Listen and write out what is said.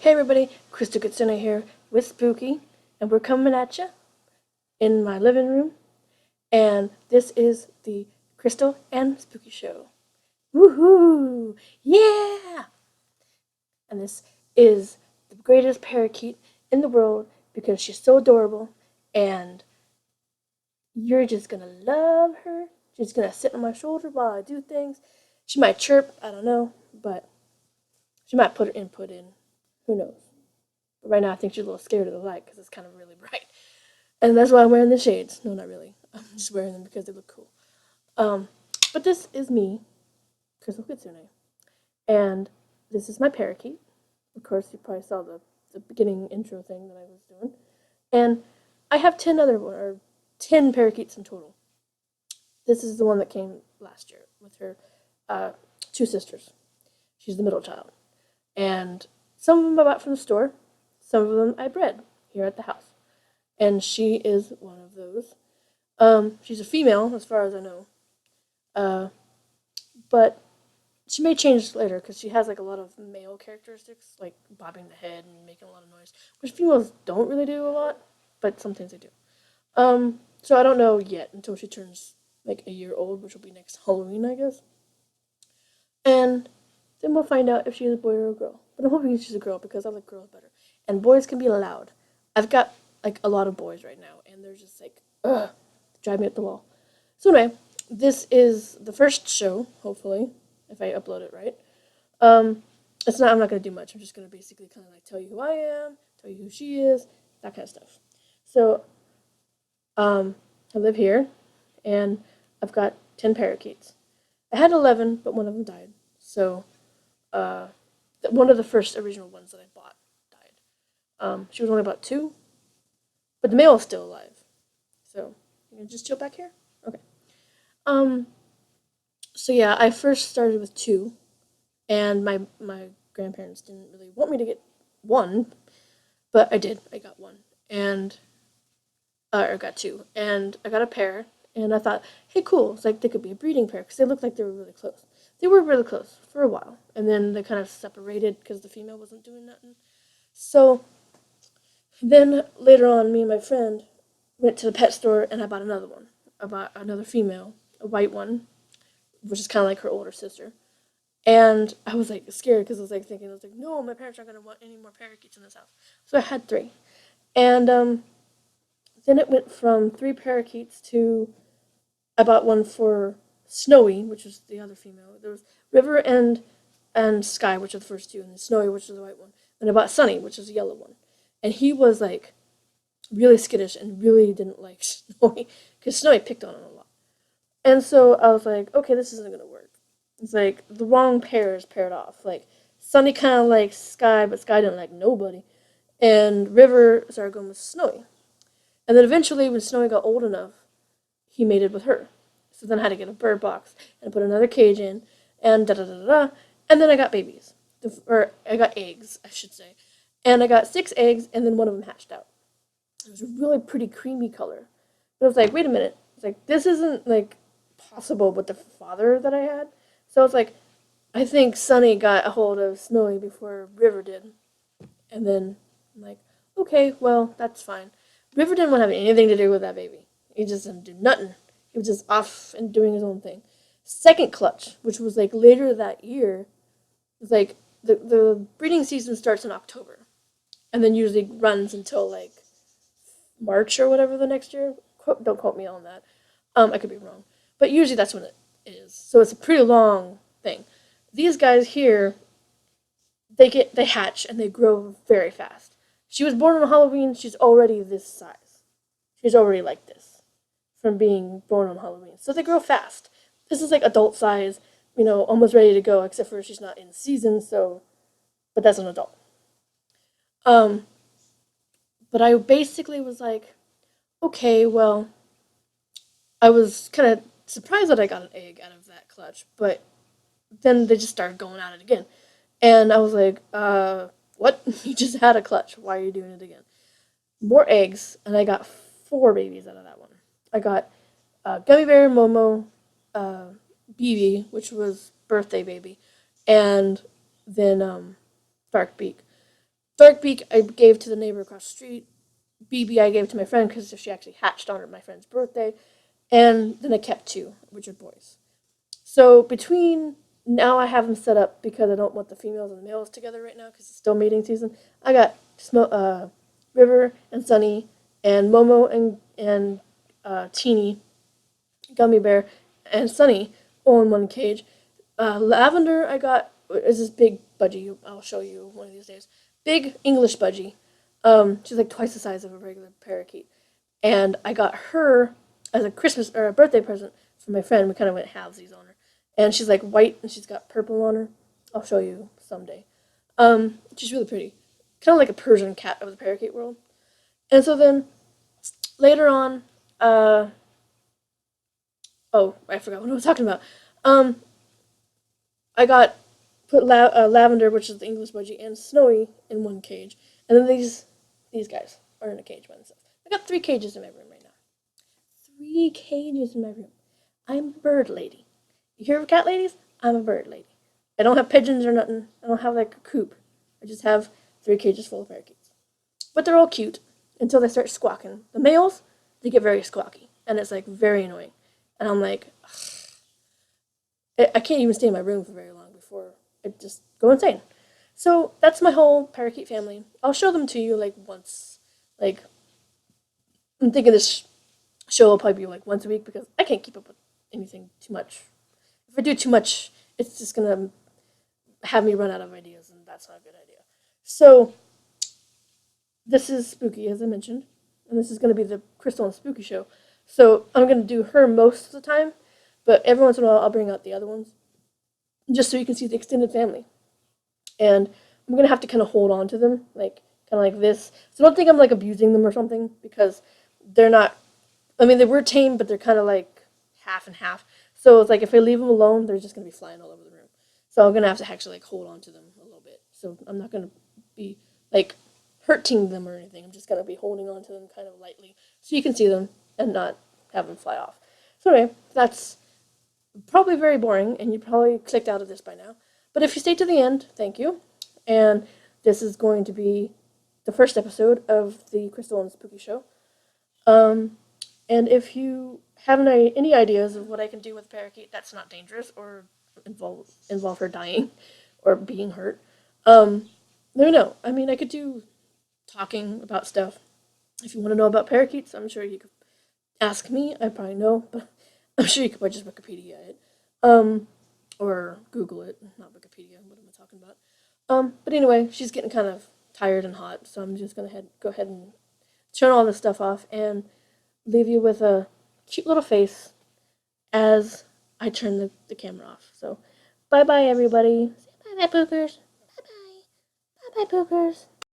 Hey everybody, Crystal Kitsune here with Spooky, and we're coming at you in my living room, and this is the Crystal and Spooky Show. Woohoo! Yeah! And this is the greatest parakeet in the world because she's so adorable, and you're just gonna love her. She's gonna sit on my shoulder while I do things. She might chirp, I don't know, but she might put her input in. Who knows? But right now, I think she's a little scared of the light because it's kind of really bright. And that's why I'm wearing the shades. No, not really. I'm just wearing them because they look cool. Um, but this is me, Crystal Kitsune. And this is my parakeet. Of course, you probably saw the beginning intro thing that I was doing. And I have 10 parakeets in total. This is the one that came last year with her uh, two sisters. She's the middle child. And some of them I bought from the store. Some of them I bred here at the house. And she is one of those. She's a female, as far as I know. Uh, but she may change later because she has like a lot of male characteristics, like bobbing the head and making a lot of noise, which females don't really do a lot, but sometimes they do. So I don't know yet until she turns like a year old, which will be next Halloween, I guess. And then we'll find out if she's a boy or a girl. But I'm hoping she's a girl because I like girls better. And boys can be loud. I've got like a lot of boys right now, and they're just like, ugh, drive me up the wall. So anyway, this is the first show, hopefully, if I upload it right. Um, it's not. I'm not gonna do much. I'm just gonna basically kind of like tell you who I am, tell you who she is, that kind of stuff. So, I live here, and I've got 10 parakeets. I had 11, but one of them died. So, uh, one of the first original ones that I bought died. She was only about two, but the male is still alive. So, you can just chill back here. Okay. Um. So yeah, I first started with two, and my grandparents didn't really want me to get one, but I did. I got one, and or got two, and I got a pair, and I thought, hey, cool. It's like they could be a breeding pair because they looked like they were really close. They were really close for a while, and then they kind of separated because the female wasn't doing nothing. So then later on, me and my friend went to the pet store, and I bought another one. I bought another female, a white one, which is kind of like her older sister. And I was like scared because I was like thinking, I was like, no, my parents aren't gonna want any more parakeets in this house. So I had three, and then it went from three parakeets to I bought one for Snowy, which was the other female. There was River and Sky, which are the first two, and then Snowy, which is the white one. And I bought Sunny, which is the yellow one. And he was like really skittish and really didn't like Snowy because Snowy picked on him a lot. And so I was like, okay, this isn't gonna work. It's like the wrong pairs paired off. Like Sunny kind of liked Sky, but Sky didn't like nobody. And River started going with Snowy. And then eventually, when Snowy got old enough, he mated with her. So then I had to get a bird box and put another cage in, and da da da da. And then I got babies, or I got eggs, I should say. And I got six eggs, and then one of them hatched out. It was a really pretty creamy color. But I was like, wait a minute. It's like this isn't like possible with the father that I had. So it's like I think Sunny got a hold of Snowy before River did. And then I'm like, okay, well, that's fine. River didn't want to have anything to do with that baby. He just didn't do nothing. He was just off and doing his own thing. Second clutch, which was like later that year, was like the breeding season starts in October and then usually runs until like March or whatever the next year. Don't quote me on that. I could be wrong. But usually that's when it is. So it's a pretty long thing. These guys here, they hatch and they grow very fast. She was born on Halloween. She's already this size. She's already like this from being born on Halloween. So they grow fast. This is like adult size, almost ready to go, except for she's not in season. So, but that's an adult. Um, but I basically was like, okay, well, I was kind of surprised that I got an egg out of that clutch, but then they just started going at it again. And I was like, what? You just had a clutch. Why are you doing it again? More eggs, and I got four babies out of that one. I got Gummy Bear, Momo, uh, BB, which was birthday baby, and then Dark Beak. Dark Beak I gave to the neighbor across the street. BB I gave to my friend because she actually hatched on my friend's birthday. And then I kept two, which are boys. So between now I have them set up because I don't want the females and the males together right now because it's still mating season. I got River and Sunny and Momo and Teeny, Gummy Bear, and Sunny all in one cage. Lavender I got is this big budgie. I'll show you one of these days. Big English budgie. She's like twice the size of a regular parakeet, and I got her as a Christmas or a birthday present from my friend. We kind of went halvesies on her, and she's like white and she's got purple on her. I'll show you someday. She's really pretty, kind of like a Persian cat of the parakeet world. And so then later on, uh, oh, I forgot what I was talking about. Um, I got put Lavender, which is the English budgie, and Snowy in one cage, and then these guys are in a cage by themselves. I got 3 cages in my room right now. 3 cages in my room. I'm a bird lady. You hear of cat ladies? I'm a bird lady. I don't have pigeons or nothing. I don't have like a coop. I just have 3 cages full of parakeets. But they're all cute until they start squawking. The males, they get very squawky, and it's like very annoying. And I'm like, I can't even stay in my room for very long before I just go insane. So that's my whole parakeet family. I'll show them to you like once. Like I'm thinking this show will probably be like once a week because I can't keep up with anything too much. If I do too much, it's just gonna have me run out of ideas, and that's not a good idea. So this is Spooky, as I mentioned, and this is gonna be the Crystal and Spooky show. So I'm gonna do her most of the time, but every once in a while I'll bring out the other ones just so you can see the extended family. And I'm gonna have to kind of hold on to them, like kind of like this. So don't think I'm like abusing them or something because they're not. I mean, they were tame, but they're kind of like half and half. So it's like if I leave them alone, they're just gonna be flying all over the room. So I'm gonna have to actually like hold on to them a little bit. So I'm not gonna be like hurting them or anything. I'm just gonna be holding on to them kind of lightly so you can see them and not have them fly off. So anyway, that's probably very boring, and you probably clicked out of this by now. But if you stayed to the end, thank you. And this is going to be the first episode of the Crystal and Spooky Show. Um, and if you have any ideas of what I can do with a parakeet that's not dangerous or involve her dying or being hurt, let me know. I mean, I could do talking about stuff. If you want to know about parakeets, I'm sure you could ask me. I probably know, but I'm sure you could probably just Wikipedia it. Um, or Google it, not Wikipedia. What am I talking about? But anyway, she's getting kind of tired and hot, so I'm just gonna go ahead and turn all this stuff off and leave you with a cute little face as I turn the camera off. So, bye bye, everybody. Say bye bye, pookers. Bye bye. Bye bye, pookers.